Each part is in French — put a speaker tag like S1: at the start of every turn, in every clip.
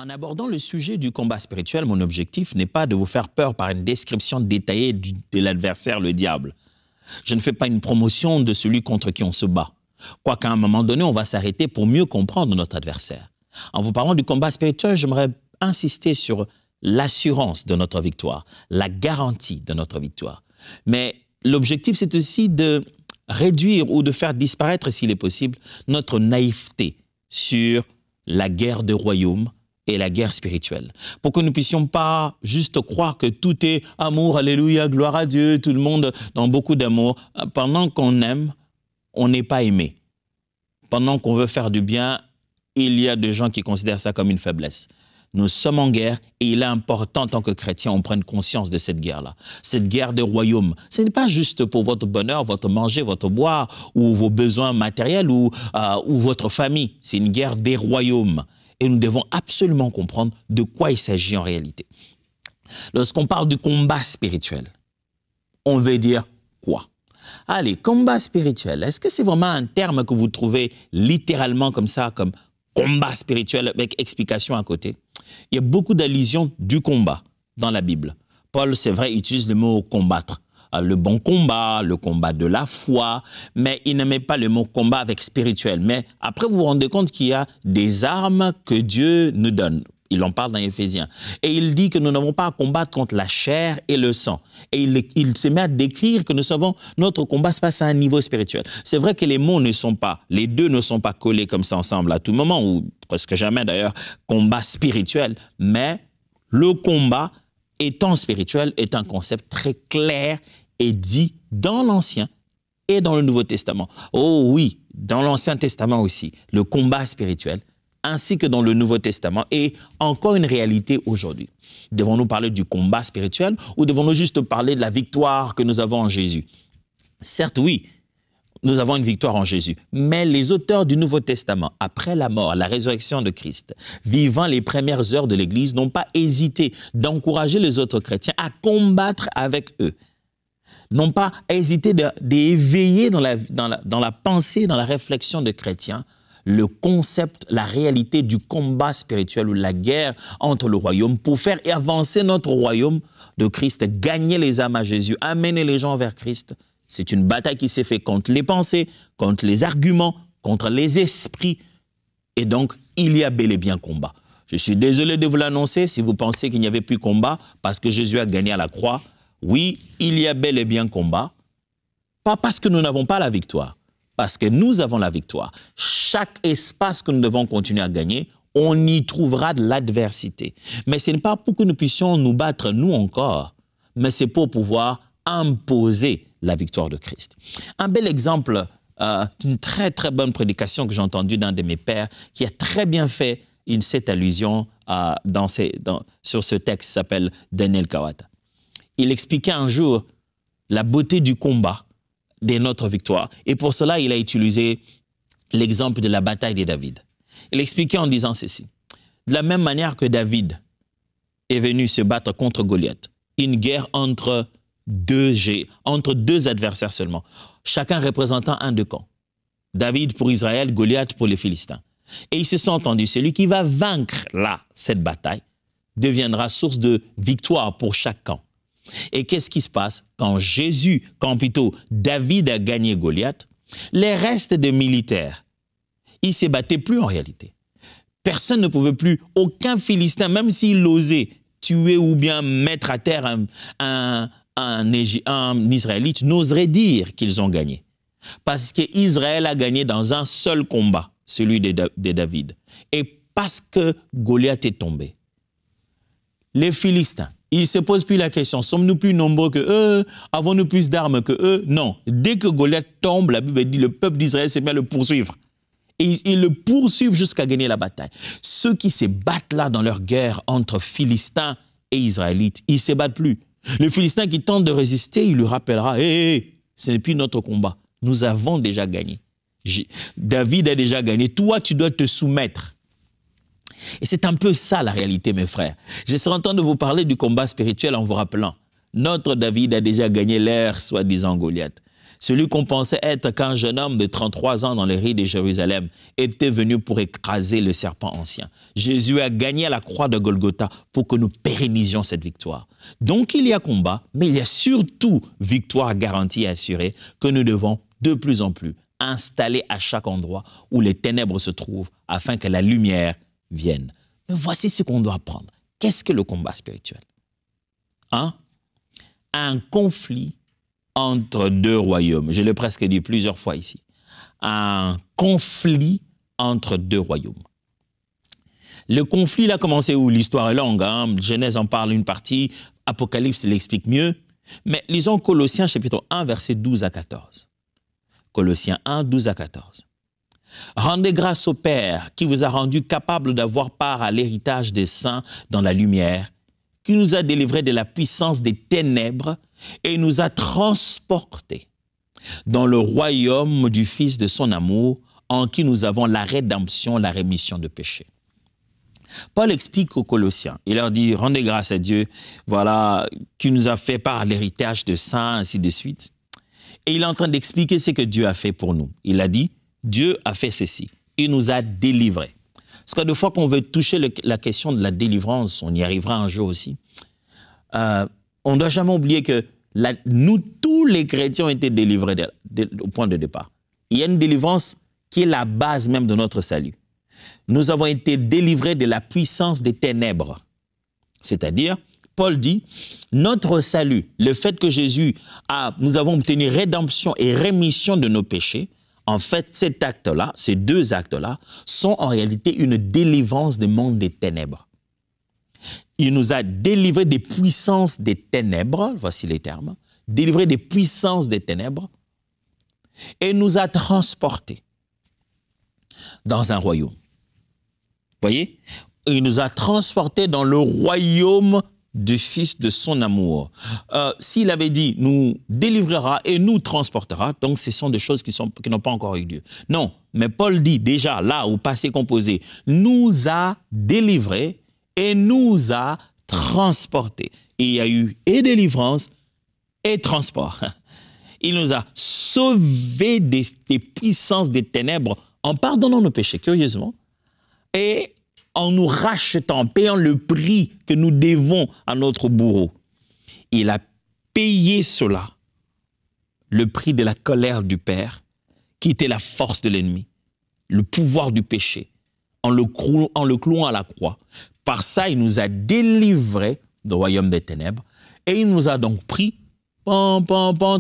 S1: En abordant le sujet du combat spirituel, mon objectif n'est pas de vous faire peur par une description détaillée de l'adversaire, le diable. Je ne fais pas une promotion de celui contre qui on se bat. Quoiqu'à un moment donné, on va s'arrêter pour mieux comprendre notre adversaire. En vous parlant du combat spirituel, j'aimerais insister sur l'assurance de notre victoire, la garantie de notre victoire. Mais l'objectif, c'est aussi de réduire ou de faire disparaître, s'il est possible, notre naïveté sur la guerre de royaume et la guerre spirituelle. Pour que nous ne puissions pas juste croire que tout est amour, alléluia, gloire à Dieu, tout le monde dans beaucoup d'amour. Pendant qu'on aime, on n'est pas aimé. Pendant qu'on veut faire du bien, il y a des gens qui considèrent ça comme une faiblesse. Nous sommes en guerre et il est important en tant que chrétiens, on prenne conscience de cette guerre-là. Cette guerre de royaume, ce n'est pas juste pour votre bonheur, votre manger, votre boire ou vos besoins matériels ou votre famille. C'est une guerre des royaumes. Et nous devons absolument comprendre de quoi il s'agit en réalité. Lorsqu'on parle du combat spirituel, on veut dire quoi? Allez, combat spirituel, est-ce que c'est vraiment un terme que vous trouvez littéralement comme ça, comme combat spirituel avec explication à côté? Il y a beaucoup d'allusions du combat dans la Bible. Paul, c'est vrai, utilise le mot combattre. Le bon combat, le combat de la foi, mais il ne met pas le mot combat avec spirituel. Mais après, vous vous rendez compte qu'il y a des armes que Dieu nous donne. Il en parle dans Éphésiens. Et il dit que nous n'avons pas à combattre contre la chair et le sang. Et il se met à décrire que nous savons notre combat se passe à un niveau spirituel. C'est vrai que les mots ne sont pas, les deux ne sont pas collés comme ça ensemble à tout moment, ou presque jamais d'ailleurs, combat spirituel. Mais le combat étant spirituel est un concept très clair et dit dans l'Ancien et dans le Nouveau Testament. Oh oui, dans l'Ancien Testament aussi, le combat spirituel, ainsi que dans le Nouveau Testament, est encore une réalité aujourd'hui. Devons-nous parler du combat spirituel ou devons-nous juste parler de la victoire que nous avons en Jésus? Certes, oui, nous avons une victoire en Jésus, mais les auteurs du Nouveau Testament, après la mort, la résurrection de Christ, vivant les premières heures de l'Église, n'ont pas hésité d'encourager les autres chrétiens à combattre avec eux. N'ont pas hésité d'éveiller dans la pensée, dans la réflexion de chrétiens, le concept, la réalité du combat spirituel ou la guerre entre le royaume pour faire avancer notre royaume de Christ, gagner les âmes à Jésus, amener les gens vers Christ. C'est une bataille qui s'est faite contre les pensées, contre les arguments, contre les esprits. Et donc, il y a bel et bien combat. Je suis désolé de vous l'annoncer si vous pensez qu'il n'y avait plus combat parce que Jésus a gagné à la croix. Oui, il y a bel et bien combat, pas parce que nous n'avons pas la victoire, parce que nous avons la victoire. Chaque espace que nous devons continuer à gagner, on y trouvera de l'adversité. Mais ce n'est pas pour que nous puissions nous battre, nous encore, mais c'est pour pouvoir imposer la victoire de Christ. Un bel exemple d'une très très bonne prédication que j'ai entendue d'un de mes pères qui a très bien fait cette allusion sur ce texte qui s'appelle Daniel Kawata. Il expliquait un jour la beauté du combat de notre victoire. Et pour cela, il a utilisé l'exemple de la bataille de David. Il expliquait en disant ceci. De la même manière que David est venu se battre contre Goliath, une guerre entre deux adversaires seulement, chacun représentant un de camps. David pour Israël, Goliath pour les Philistins. Et ils se sont entendus, celui qui va vaincre cette bataille deviendra source de victoire pour chaque camp. Et qu'est-ce qui se passe quand plutôt David a gagné Goliath? Les restes des militaires, ils ne se battaient plus en réalité. Personne ne pouvait plus, aucun Philistin, même s'il osait tuer ou bien mettre à terre un Israélite, n'oserait dire qu'ils ont gagné. Parce qu'Israël a gagné dans un seul combat, celui de David. Et parce que Goliath est tombé, les Philistins, ils ne se posent plus la question, sommes-nous plus nombreux que eux? Avons-nous plus d'armes que eux? Non. Dès que Goliath tombe, la Bible dit, le peuple d'Israël s'est mis à le poursuivre. Et ils le poursuivent jusqu'à gagner la bataille. Ceux qui se battent là dans leur guerre entre Philistins et Israélites, ils ne se battent plus. Le Philistin qui tente de résister, il lui rappellera, hé, ce n'est plus notre combat. Nous avons déjà gagné. David a déjà gagné. Toi, tu dois te soumettre. Et c'est un peu ça la réalité, mes frères. Je serai en train de vous parler du combat spirituel en vous rappelant. Notre David a déjà gagné l'ère, soi-disant Goliath. celui qu'on pensait être qu'un jeune homme de 33 ans dans les rues de Jérusalem était venu pour écraser le serpent ancien. Jésus a gagné à la croix de Golgotha pour que nous pérennisions cette victoire. Donc il y a combat, mais il y a surtout victoire garantie et assurée que nous devons de plus en plus installer à chaque endroit où les ténèbres se trouvent afin que la lumière vienne. Mais voici ce qu'on doit apprendre. Qu'est-ce que le combat spirituel? Un conflit entre deux royaumes. Je l'ai presque dit plusieurs fois ici. Un conflit entre deux royaumes. Le conflit a commencé où l'histoire est longue. Genèse en parle une partie, Apocalypse l'explique mieux. Mais lisons Colossiens chapitre 1, versets 12 à 14. Colossiens 1, 12 à 14. Rendez grâce au Père qui vous a rendu capable d'avoir part à l'héritage des saints dans la lumière, qui nous a délivrés de la puissance des ténèbres et nous a transportés dans le royaume du Fils de son amour, en qui nous avons la rédemption, la rémission de péchés. Paul explique aux Colossiens, il leur dit, rendez grâce à Dieu, voilà, qui nous a fait part à l'héritage des saints, ainsi de suite. Et il est en train d'expliquer ce que Dieu a fait pour nous. Il a dit, Dieu a fait ceci, il nous a délivrés. Parce que des fois qu'on veut toucher la question de la délivrance, on y arrivera un jour aussi, on ne doit jamais oublier que nous, tous les chrétiens ont été délivrés au point de départ. Il y a une délivrance qui est la base même de notre salut. Nous avons été délivrés de la puissance des ténèbres. C'est-à-dire, Paul dit, notre salut, le fait que nous avons obtenu rédemption et rémission de nos péchés, en fait, cet acte-là, ces deux actes-là, sont en réalité une délivrance du monde des ténèbres. Il nous a délivrés des puissances des ténèbres, voici les termes, délivrés des puissances des ténèbres, et nous a transportés dans un royaume. Vous voyez? Il nous a transportés dans le royaume du Fils de son amour. S'il avait dit, nous délivrera et nous transportera, donc ce sont des choses qui n'ont pas encore eu lieu. Non, mais Paul dit déjà, là, au passé composé, nous a délivrés et nous a transportés. Il y a eu et délivrance et transport. Il nous a sauvés des puissances des ténèbres en pardonnant nos péchés, curieusement, et en nous rachetant, en payant le prix que nous devons à notre bourreau. Il a payé cela, le prix de la colère du Père, qui était la force de l'ennemi, le pouvoir du péché, en le clouant à la croix. Par ça, il nous a délivrés du royaume des ténèbres et il nous a donc pris,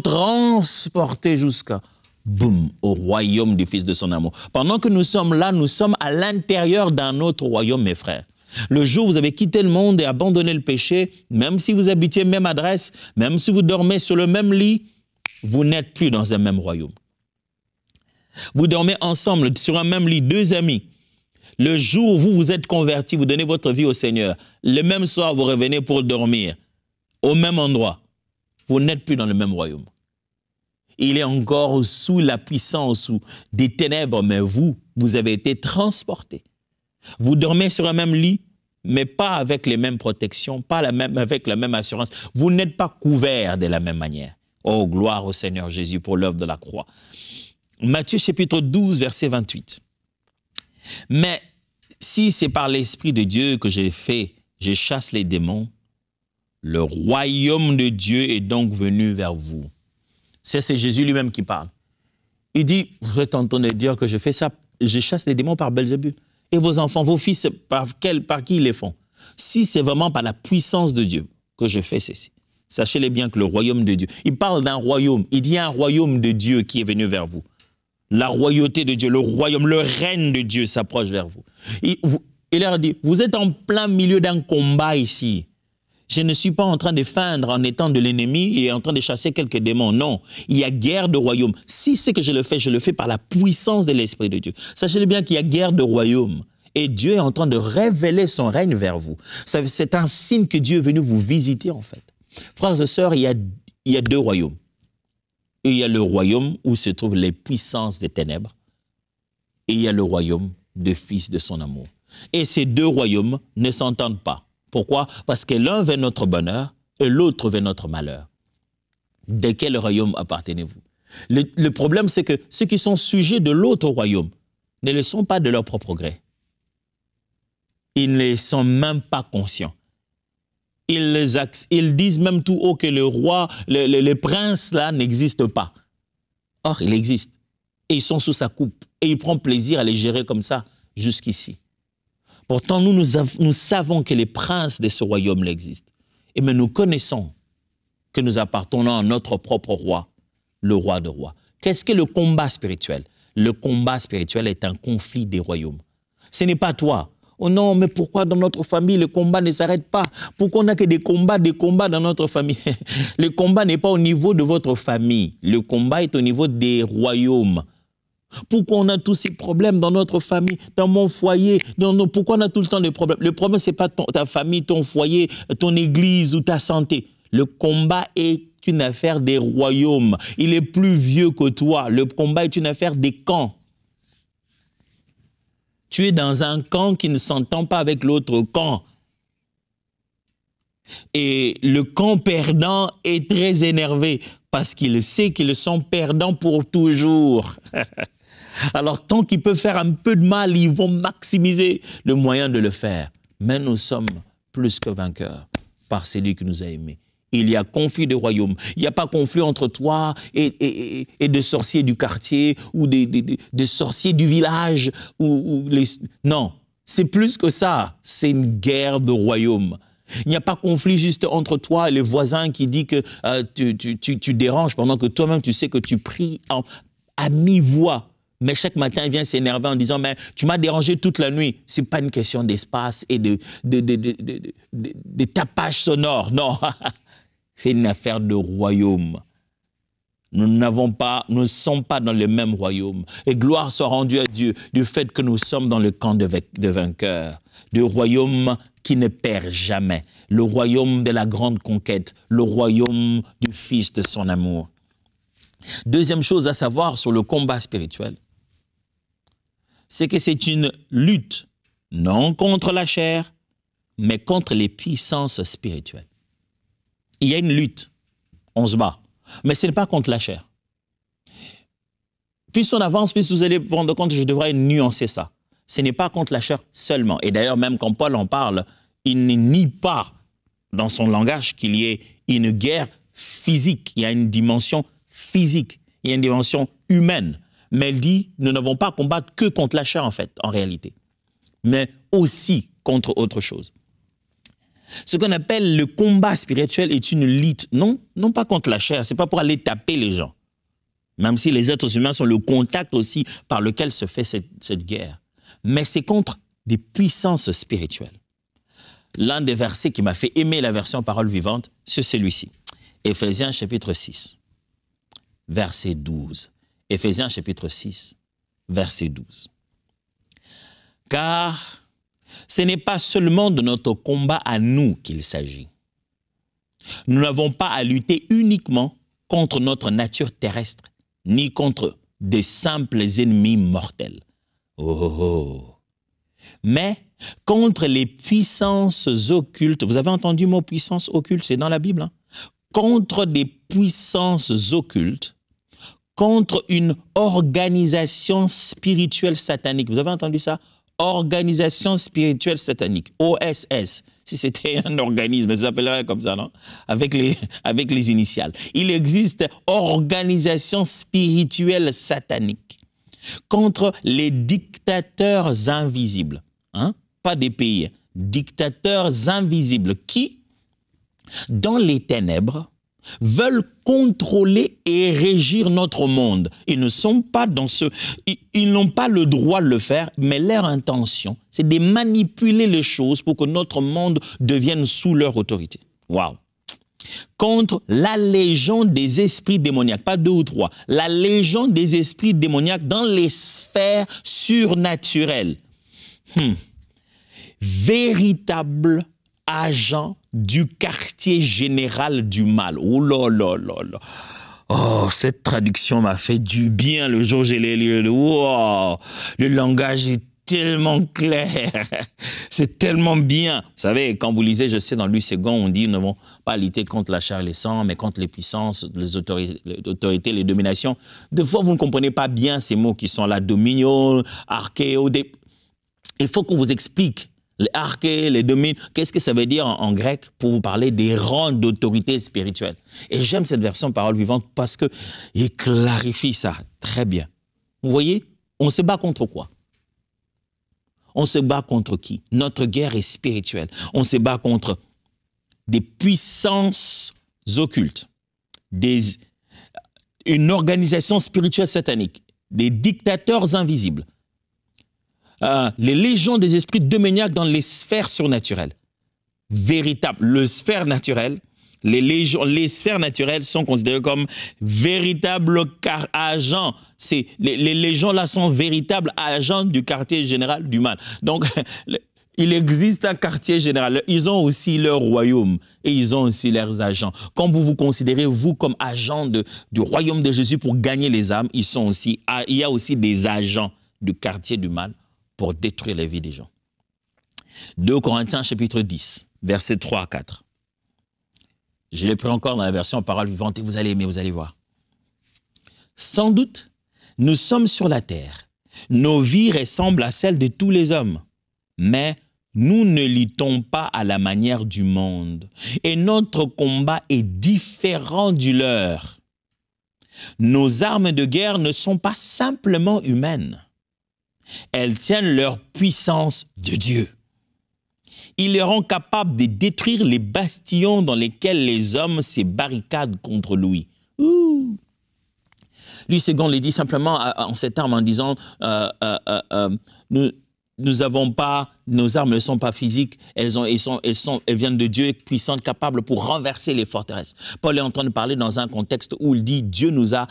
S1: transportés jusqu'à boum, au royaume du Fils de son amour. Pendant que nous sommes là, nous sommes à l'intérieur d'un autre royaume, mes frères. Le jour où vous avez quitté le monde et abandonné le péché, même si vous habitiez même adresse, même si vous dormez sur le même lit, vous n'êtes plus dans un même royaume. Vous dormez ensemble sur un même lit, deux amis. Le jour où vous vous êtes convertis, vous donnez votre vie au Seigneur, le même soir, vous revenez pour dormir au même endroit. Vous n'êtes plus dans le même royaume. Il est encore sous la puissance des ténèbres, mais vous avez été transportés. Vous dormez sur un même lit, mais pas avec les mêmes protections, pas avec la même assurance. Vous n'êtes pas couverts de la même manière. Oh, gloire au Seigneur Jésus pour l'œuvre de la croix. Matthieu chapitre 12, verset 28. Mais si c'est par l'Esprit de Dieu que je chasse les démons, le royaume de Dieu est donc venu vers vous. C'est Jésus lui-même qui parle. Il dit, vous êtes en train de dire que je fais ça, je chasse les démons par Belzébul. Et vos enfants, vos fils, par qui ils les font? Si c'est vraiment par la puissance de Dieu que je fais ceci, sachez-les bien que le royaume de Dieu, il parle d'un royaume, il dit un royaume de Dieu qui est venu vers vous. La royauté de Dieu, le royaume, le règne de Dieu s'approche vers vous. Il leur dit, vous êtes en plein milieu d'un combat ici. Je ne suis pas en train de feindre en étant de l'ennemi et en train de chasser quelques démons. Non, il y a guerre de royaume. Si c'est que je le fais par la puissance de l'Esprit de Dieu. Sachez bien qu'il y a guerre de royaume. Et Dieu est en train de révéler son règne vers vous. C'est un signe que Dieu est venu vous visiter en fait. Frères et sœurs, il y a deux royaumes. Il y a le royaume où se trouvent les puissances des ténèbres. Et il y a le royaume du Fils de son amour. Et ces deux royaumes ne s'entendent pas. Pourquoi? Parce que l'un veut notre bonheur et l'autre veut notre malheur. De quel royaume appartenez-vous? Le problème, c'est que ceux qui sont sujets de l'autre royaume ne le sont pas de leur propre gré. Ils ne sont même pas conscients. Ils disent même tout haut que le roi, le prince là n'existe pas. Or, il existe. Et ils sont sous sa coupe. Et il prend plaisir à les gérer comme ça jusqu'ici. Pourtant, nous savons que les princes de ce royaume existent. Et mais nous connaissons que nous appartenons à notre propre roi, le roi de rois. Qu'est-ce que le combat spirituel? Le combat spirituel est un conflit des royaumes. Ce n'est pas toi. Oh non, mais pourquoi dans notre famille, le combat ne s'arrête pas? Pourquoi on n'a que des combats dans notre famille? Le combat n'est pas au niveau de votre famille. Le combat est au niveau des royaumes. Pourquoi on a tous ces problèmes dans notre famille, dans mon foyer? Pourquoi on a tout le temps des problèmes? Le problème, ce n'est pas ta famille, ton foyer, ton église ou ta santé. Le combat est une affaire des royaumes. Il est plus vieux que toi. Le combat est une affaire des camps. Tu es dans un camp qui ne s'entend pas avec l'autre camp. Et le camp perdant est très énervé parce qu'il sait qu'ils sont perdants pour toujours. Alors, tant qu'ils peuvent faire un peu de mal, ils vont maximiser le moyen de le faire. Mais nous sommes plus que vainqueurs par celui qui nous a aimés. Il y a conflit de royaumes. Il n'y a pas conflit entre toi et des sorciers du quartier ou des sorciers du village. Non, c'est plus que ça. C'est une guerre de royaumes. Il n'y a pas conflit juste entre toi et le voisin qui dit que tu déranges pendant que toi-même tu sais que tu pries à mi-voix. Mais chaque matin, il vient s'énerver en disant « Mais tu m'as dérangé toute la nuit. » Ce n'est pas une question d'espace et de tapage sonore. Non, c'est une affaire de royaume. Nous ne sommes pas dans le même royaume. Et gloire soit rendue à Dieu du fait que nous sommes dans le camp de vainqueurs. Du royaume qui ne perd jamais. Le royaume de la grande conquête. Le royaume du Fils de son amour. Deuxième chose à savoir sur le combat spirituel, c'est que c'est une lutte, non contre la chair, mais contre les puissances spirituelles. Il y a une lutte, on se bat, mais ce n'est pas contre la chair. Plus on avance, plus vous allez vous rendre compte que je devrais nuancer ça. Ce n'est pas contre la chair seulement. Et d'ailleurs, même quand Paul en parle, il ne nie pas dans son langage qu'il y ait une guerre physique. Il y a une dimension physique, il y a une dimension humaine. Mais elle dit, nous n'avons pas à combattre que contre la chair, en fait, en réalité, mais aussi contre autre chose. Ce qu'on appelle le combat spirituel est une lutte, non pas contre la chair, ce n'est pas pour aller taper les gens, même si les êtres humains sont le contact aussi par lequel se fait cette guerre, mais c'est contre des puissances spirituelles. L'un des versets qui m'a fait aimer la version parole vivante, c'est celui-ci, Éphésiens chapitre 6, verset 12. Éphésiens chapitre 6, verset 12. Car ce n'est pas seulement de notre combat à nous qu'il s'agit. Nous n'avons pas à lutter uniquement contre notre nature terrestre, ni contre des simples ennemis mortels. Mais contre les puissances occultes. Vous avez entendu le mot puissance occulte, c'est dans la Bible. Hein? Contre des puissances occultes, contre une organisation spirituelle satanique. Vous avez entendu ça? Organisation spirituelle satanique, OSS. Si c'était un organisme, ça s'appellerait comme ça, non? Avec les initiales. Il existe organisation spirituelle satanique contre les dictateurs invisibles. Hein? Pas des pays, dictateurs invisibles qui, dans les ténèbres, veulent contrôler et régir notre monde. Ils ne sont pas dans ils n'ont pas le droit de le faire, mais leur intention, c'est de manipuler les choses pour que notre monde devienne sous leur autorité. Waouh! Contre la légion des esprits démoniaques, pas 2 ou 3, la légion des esprits démoniaques dans les sphères surnaturelles. Véritable agent du quartier général du mal. Oh là là là là. Oh, cette traduction m'a fait du bien le jour où je l'ai lu. Wow. Le langage est tellement clair, c'est tellement bien. Vous savez, quand vous lisez, je sais, dans Louis II, on dit, nous n'avons pas lutter contre la chair et le sang, mais contre les puissances, les autorités, les dominations. Des fois, vous ne comprenez pas bien ces mots qui sont là, dominio, archéo. Il faut qu'on vous explique les archées, les domines, qu'est-ce que ça veut dire en grec pour vous parler des rangs d'autorité spirituelle. Et j'aime cette version Parole vivante parce qu'il clarifie ça très bien. Vous voyez, on se bat contre quoi? On se bat contre qui? Notre guerre est spirituelle. On se bat contre des puissances occultes, une organisation spirituelle satanique, des dictateurs invisibles, les légions des esprits démoniaques dans les sphères surnaturelles. Véritable, le sphère naturelle, les sphères naturelles sont considérées comme véritables agents. Les légions là sont véritables agents du quartier général du mal. Donc, il existe un quartier général. Ils ont aussi leur royaume et ils ont aussi leurs agents. Quand vous vous considérez, vous, comme agent du royaume de Jésus pour gagner les âmes, il y a aussi des agents du quartier du mal pour détruire les vies des gens. 2 Corinthiens chapitre 10, versets 3 à 4. Je l'ai pris encore dans la version Parole vivante et vous allez aimer, vous allez voir. Sans doute, nous sommes sur la terre. Nos vies ressemblent à celles de tous les hommes. Mais nous ne luttons pas à la manière du monde. Et notre combat est différent du leur. Nos armes de guerre ne sont pas simplement humaines. Elles tiennent leur puissance de Dieu. Ils les rend capables de détruire les bastions dans lesquels les hommes se barricadent contre lui. Ouh. Louis II le dit simplement en ces termes en disant nous avons pas, nos armes ne sont pas physiques, elles viennent de Dieu, puissantes, capables pour renverser les forteresses. Paul est en train de parler dans un contexte où il dit Dieu nous a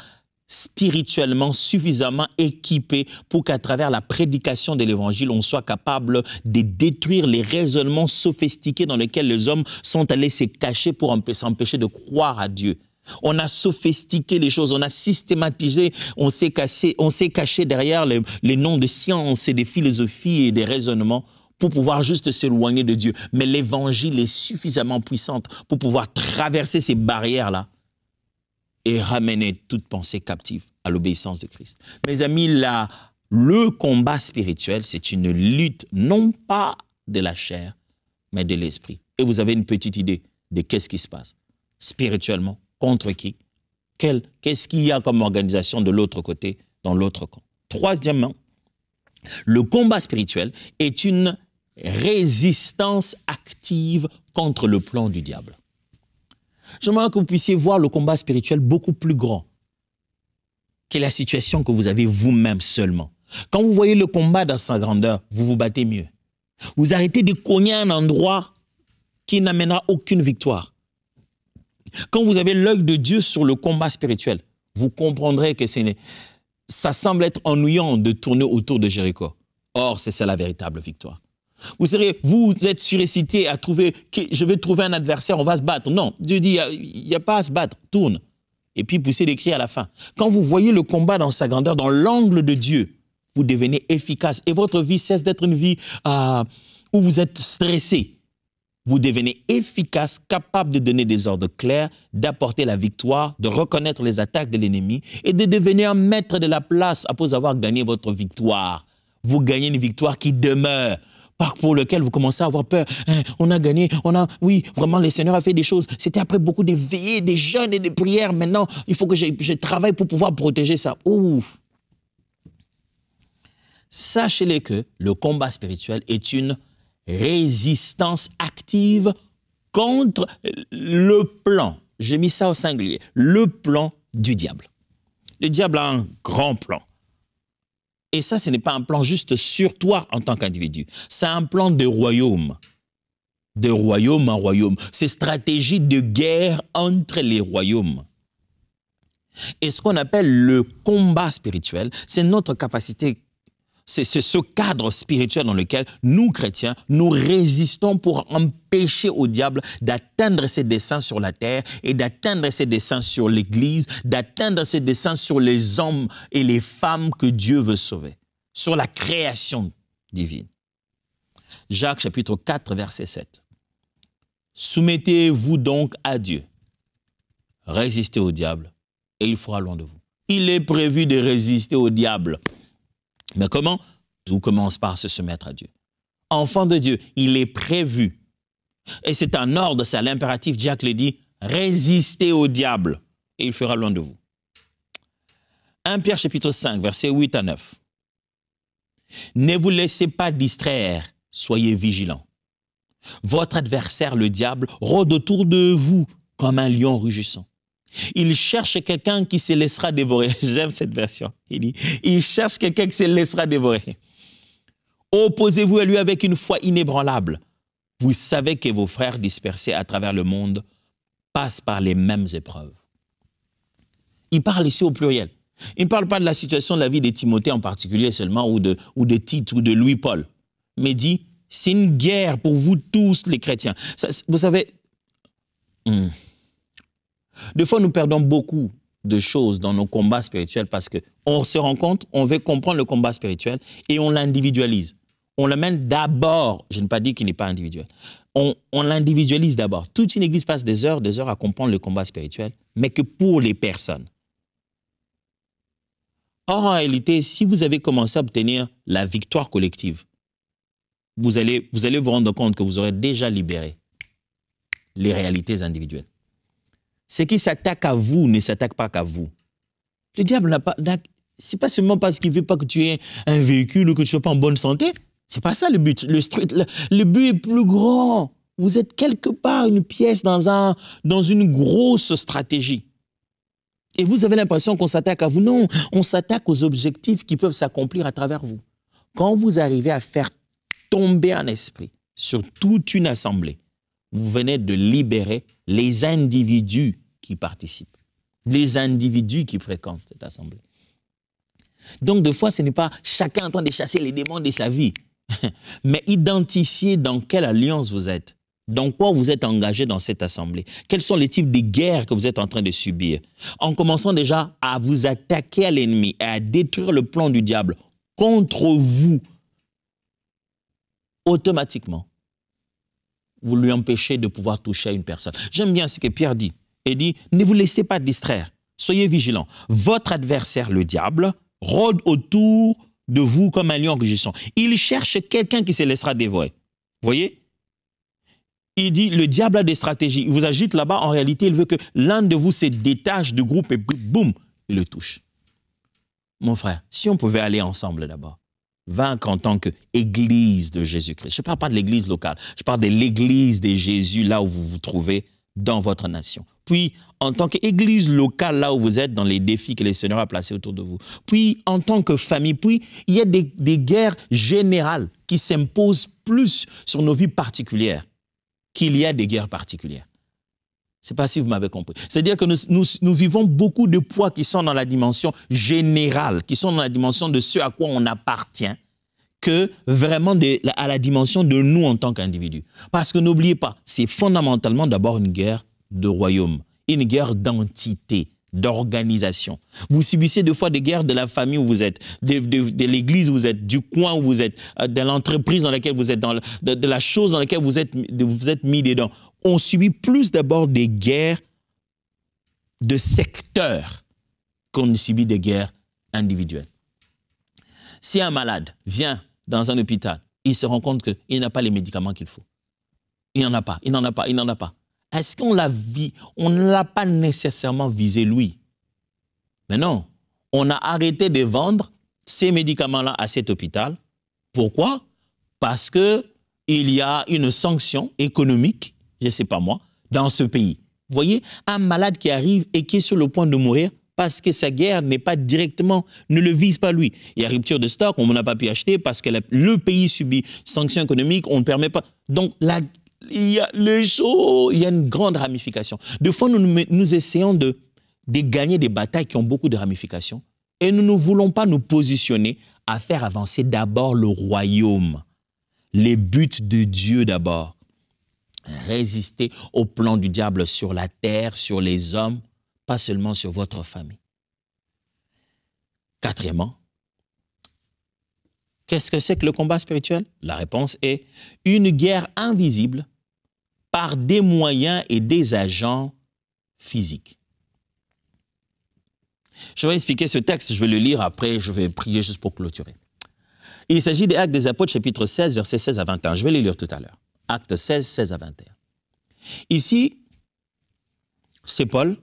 S1: spirituellement suffisamment équipés pour qu'à travers la prédication de l'évangile, on soit capable de détruire les raisonnements sophistiqués dans lesquels les hommes sont allés se cacher pour s'empêcher de croire à Dieu. On a sophistiqué les choses, on a systématisé, on s'est caché derrière les noms de sciences et des philosophies et des raisonnements pour pouvoir juste s'éloigner de Dieu. Mais l'évangile est suffisamment puissant pour pouvoir traverser ces barrières-là et ramener toute pensée captive à l'obéissance de Christ. Mes amis, le combat spirituel, c'est une lutte non pas de la chair, mais de l'esprit. Et vous avez une petite idée de qu'est-ce qui se passe spirituellement, contre qui, qu'est-ce qu'il y a comme organisation de l'autre côté, dans l'autre camp. Troisièmement, le combat spirituel est une résistance active contre le plan du diable. J'aimerais que vous puissiez voir le combat spirituel beaucoup plus grand que la situation que vous avez vous-même seulement. Quand vous voyez le combat dans sa grandeur, vous vous battez mieux. Vous arrêtez de cogner un endroit qui n'amènera aucune victoire. Quand vous avez l'œil de Dieu sur le combat spirituel, vous comprendrez que ça semble être ennuyant de tourner autour de Jéricho. Or, c'est ça la véritable victoire. Vous êtes surexcité à trouver, je vais trouver un adversaire, on va se battre. Non, Dieu dit, il n'y a pas à se battre, tourne. Et puis poussez des cris à la fin. Quand vous voyez le combat dans sa grandeur, dans l'angle de Dieu, vous devenez efficace. Et votre vie cesse d'être une vie où vous êtes stressé. Vous devenez efficace, capable de donner des ordres clairs, d'apporter la victoire, de reconnaître les attaques de l'ennemi et de devenir maître de la place après avoir gagné votre victoire. Vous gagnez une victoire qui demeure, pour lequel vous commencez à avoir peur. On a gagné, oui, vraiment, le Seigneur a fait des choses. C'était après beaucoup de veillées, des jeûnes et des prières. Maintenant, il faut que je travaille pour pouvoir protéger ça. Ouf. Sachez-le que le combat spirituel est une résistance active contre le plan. J'ai mis ça au singulier. Le plan du diable. Le diable a un grand plan. Et ça, ce n'est pas un plan juste sur toi en tant qu'individu. C'est un plan de royaume. De royaume en royaume. C'est stratégie de guerre entre les royaumes. Et ce qu'on appelle le combat spirituel, c'est notre capacité, c'est ce cadre spirituel dans lequel nous, chrétiens, nous résistons pour empêcher au diable d'atteindre ses desseins sur la terre et d'atteindre ses desseins sur l'Église, d'atteindre ses desseins sur les hommes et les femmes que Dieu veut sauver, sur la création divine. Jacques chapitre 4, verset 7. Soumettez-vous donc à Dieu. Résistez au diable et il fera loin de vous. Il est prévu de résister au diable. Mais comment? Tout commence par se soumettre à Dieu. Enfant de Dieu, il est prévu. Et c'est un ordre, c'est l'impératif. Jacques le dit, résistez au diable et il fera loin de vous. 1 Pierre chapitre 5, versets 8 à 9. Ne vous laissez pas distraire, soyez vigilants. Votre adversaire, le diable, rôde autour de vous comme un lion rugissant. Il cherche quelqu'un qui se laissera dévorer. J'aime cette version. Il dit, il cherche quelqu'un qui se laissera dévorer. Opposez-vous à lui avec une foi inébranlable. Vous savez que vos frères dispersés à travers le monde passent par les mêmes épreuves. Il parle ici au pluriel. Il ne parle pas de la situation de la vie de Timothée en particulier seulement, ou de Tite, ou de Louis-Paul. Mais dit, c'est une guerre pour vous tous les chrétiens. Ça, vous savez, des fois nous perdons beaucoup de choses dans nos combats spirituels parce qu'on se rend compte, on veut comprendre le combat spirituel et on l'individualise. On l'amène d'abord, je ne pas dire qu'il n'est pas individuel, on l'individualise d'abord. Toute une église passe des heures à comprendre le combat spirituel, mais que pour les personnes. Or, en réalité, si vous avez commencé à obtenir la victoire collective, vous allez vous rendre compte que vous aurez déjà libéré les réalités individuelles. Ce qui s'attaque à vous ne s'attaque pas qu'à vous. Le diable n'a pas... C'est pas seulement parce qu'il ne veut pas que tu aies un véhicule ou que tu ne sois pas en bonne santé. C'est pas ça le but. Le but est plus grand. Vous êtes quelque part une pièce dans une grosse stratégie. Et vous avez l'impression qu'on s'attaque à vous. Non, on s'attaque aux objectifs qui peuvent s'accomplir à travers vous. Quand vous arrivez à faire tomber un esprit sur toute une assemblée, vous venez de libérer les individus qui participent, les individus qui fréquentent cette assemblée. Donc, des fois, ce n'est pas chacun en train de chasser les démons de sa vie, mais identifier dans quelle alliance vous êtes, dans quoi vous êtes engagé dans cette assemblée, quels sont les types de guerres que vous êtes en train de subir, en commençant déjà à vous attaquer à l'ennemi et à détruire le plan du diable contre vous, automatiquement, vous lui empêchez de pouvoir toucher à une personne. J'aime bien ce que Pierre dit. Il dit, ne vous laissez pas distraire, soyez vigilants. Votre adversaire, le diable, rôde autour de vous comme un lion rugissant. Il cherche quelqu'un qui se laissera dévorer. Voyez? Il dit, le diable a des stratégies. Il vous agite là-bas, en réalité, il veut que l'un de vous se détache du groupe et boum, il le touche. Mon frère, si on pouvait aller ensemble d'abord, vaincre en tant qu'Église de Jésus-Christ. Je ne parle pas de l'Église locale, je parle de l'Église de Jésus, là où vous vous trouvez dans votre nation. Puis, en tant qu'Église locale, là où vous êtes, dans les défis que le Seigneur a placés autour de vous. Puis, en tant que famille, puis, il y a des guerres générales qui s'imposent plus sur nos vies particulières qu'il y a des guerres particulières. Je ne sais pas si vous m'avez compris. C'est-à-dire que nous vivons beaucoup de poids qui sont dans la dimension générale, qui sont dans la dimension de ce à quoi on appartient, que vraiment à la dimension de nous en tant qu'individus. Parce que n'oubliez pas, c'est fondamentalement d'abord une guerre de royaume, une guerre d'entité, d'organisation. Vous subissez des fois des guerres de la famille où vous êtes, de l'église où vous êtes, du coin où vous êtes, de l'entreprise dans laquelle vous êtes, de la chose dans laquelle vous êtes mis dedans. On subit plus d'abord des guerres de secteur qu'on ne subit des guerres individuelles. Si un malade vient dans un hôpital, il se rend compte qu'il n'a pas les médicaments qu'il faut. Il n'en a pas, il n'en a pas, il n'en a pas. Est-ce qu'on ne l'a pas nécessairement visé lui? Mais non, on a arrêté de vendre ces médicaments-là à cet hôpital. Pourquoi? Parce qu'il y a une sanction économique, je ne sais pas moi, dans ce pays. Vous voyez, un malade qui arrive et qui est sur le point de mourir parce que sa guerre n'est pas directement, ne le vise pas lui. Il y a rupture de stock, on n'a pas pu acheter parce que le pays subit sanctions économiques, on ne permet pas. Donc, il y a une grande ramification. Des fois, nous essayons de gagner des batailles qui ont beaucoup de ramifications et nous ne voulons pas nous positionner à faire avancer d'abord le royaume, les buts de Dieu d'abord. Résister au plan du diable sur la terre, sur les hommes, pas seulement sur votre famille. Quatrièmement, Qu'est-ce que c'est que le combat spirituel? La réponse est une guerre invisible par des moyens et des agents physiques. Je vais expliquer ce texte, je vais le lire, après je vais prier juste pour clôturer. Il s'agit des Actes des Apôtres, chapitre 16, versets 16 à 21. Je vais les lire tout à l'heure. Actes 16, 16 à 21. Ici, c'est Paul.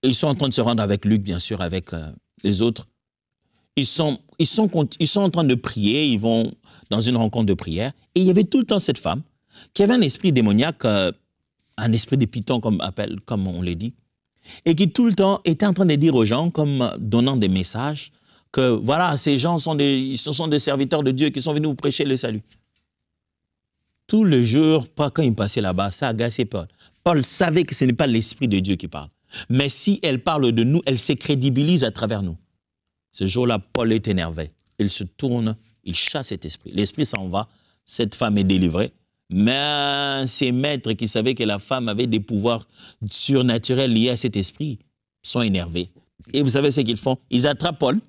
S1: Ils sont en train de se rendre avec Luc, bien sûr, avec les autres. Ils sont en train de prier, ils vont dans une rencontre de prière. Et il y avait tout le temps cette femme qui avait un esprit démoniaque, un esprit de python, comme on le dit, et qui tout le temps était en train de dire aux gens, comme donnant des messages, que voilà, ces gens sont des serviteurs de Dieu qui sont venus vous prêcher le salut. Tout le jour, quand il passait là-bas, ça agaçait Paul. Paul savait que ce n'est pas l'esprit de Dieu qui parle. Mais si elle parle de nous, elle se crédibilise à travers nous. Ce jour-là, Paul est énervé. Il se tourne, il chasse cet esprit. L'esprit s'en va, cette femme est délivrée. Mais ces maîtres qui savaient que la femme avait des pouvoirs surnaturels liés à cet esprit sont énervés. Et vous savez ce qu'ils font? Ils attrapent Paul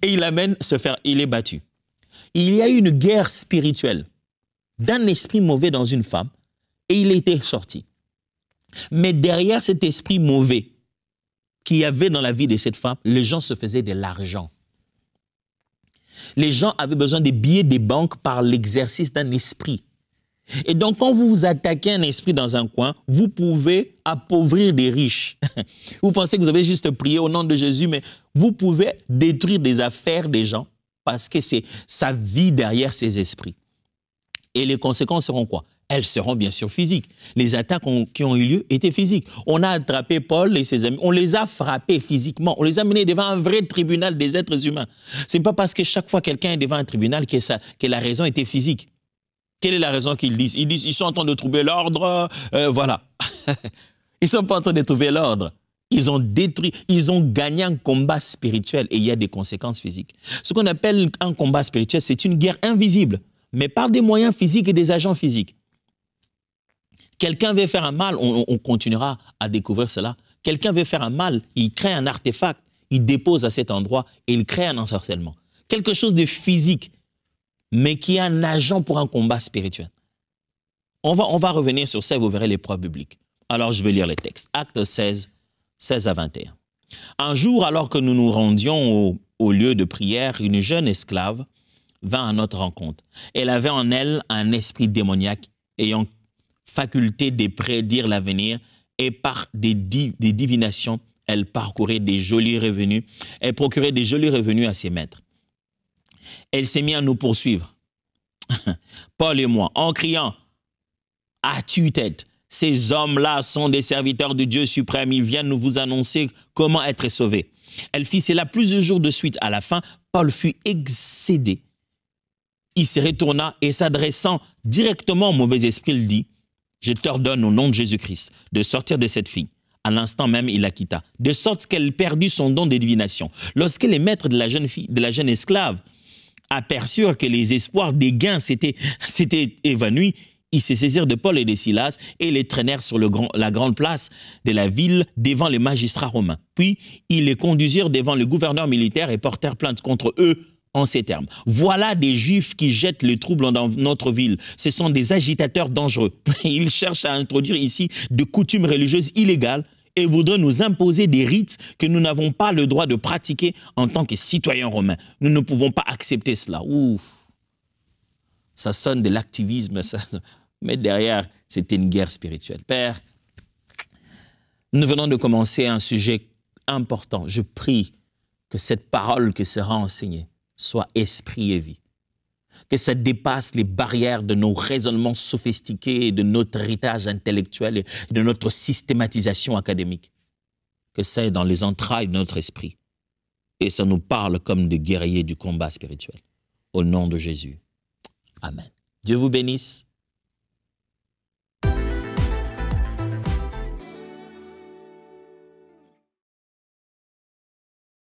S1: et ils l'amènent se faire, il est battu. Il y a eu une guerre spirituelle d'un esprit mauvais dans une femme et il était sorti. Mais derrière cet esprit mauvais qu'il y avait dans la vie de cette femme, les gens se faisaient de l'argent. Les gens avaient besoin des billets des banques par l'exercice d'un esprit. Et donc, quand vous attaquez un esprit dans un coin, vous pouvez appauvrir des riches. Vous pensez que vous avez juste prié au nom de Jésus, mais vous pouvez détruire des affaires des gens parce que ça vit derrière ces esprits. Et les conséquences seront quoi? Elles seront bien sûr physiques. Les attaques qui ont eu lieu étaient physiques. On a attrapé Paul et ses amis, on les a frappés physiquement, on les a menés devant un vrai tribunal des êtres humains. Ce n'est pas parce que chaque fois quelqu'un est devant un tribunal que la raison était physique. Quelle est la raison qu'ils disent? Ils disent ils sont en train de trouver l'ordre, voilà. Ils ne sont pas en train de trouver l'ordre. Ils ont détruit, ils ont gagné un combat spirituel et il y a des conséquences physiques. Ce qu'on appelle un combat spirituel, c'est une guerre invisible, mais par des moyens physiques et des agents physiques. Quelqu'un veut faire un mal, on continuera à découvrir cela. Quelqu'un veut faire un mal, il crée un artefact, il dépose à cet endroit et il crée un ensorcellement. Quelque chose de physique, mais qui est un agent pour un combat spirituel. On va revenir sur ça et vous verrez les preuves bibliques. Alors je vais lire les textes. Actes 16, 16 à 21. Un jour, alors que nous nous rendions au lieu de prière, une jeune esclave vint à notre rencontre. Elle avait en elle un esprit démoniaque ayant faculté de prédire l'avenir et par des divinations, elle parcourait des jolis revenus. Elle procurait des jolis revenus à ses maîtres. Elle s'est mise à nous poursuivre, Paul et moi, en criant « À tue-tête, ces hommes-là sont des serviteurs de Dieu suprême, ils viennent nous vous annoncer comment être sauvés. » Elle fit cela plusieurs jours de suite. À la fin, Paul fut excédé. Il se retourna et s'adressant directement au mauvais esprit, il dit « Je t'ordonne au nom de Jésus-Christ de sortir de cette fille. » À l'instant même, il la quitta, de sorte qu'elle perdit son don de divination. Lorsque les maîtres de la jeune esclave aperçurent que les espoirs des gains s'étaient évanouis, ils se saisirent de Paul et de Silas et les traînèrent sur la grande place de la ville devant les magistrats romains. Puis, ils les conduisirent devant le gouverneur militaire et portèrent plainte contre eux en ces termes. Voilà des Juifs qui jettent le trouble dans notre ville. Ce sont des agitateurs dangereux. Ils cherchent à introduire ici des coutumes religieuses illégales et voudraient nous imposer des rites que nous n'avons pas le droit de pratiquer en tant que citoyens romains. Nous ne pouvons pas accepter cela. Ouf. Ça sonne de l'activisme, mais derrière, c'était une guerre spirituelle. Père, nous venons de commencer un sujet important. Je prie que cette parole qui sera enseignée soit esprit et vie. Que ça dépasse les barrières de nos raisonnements sophistiqués, de notre héritage intellectuel et de notre systématisation académique. Que ça est dans les entrailles de notre esprit. Et ça nous parle comme des guerriers du combat spirituel. Au nom de Jésus. Amen. Dieu vous bénisse.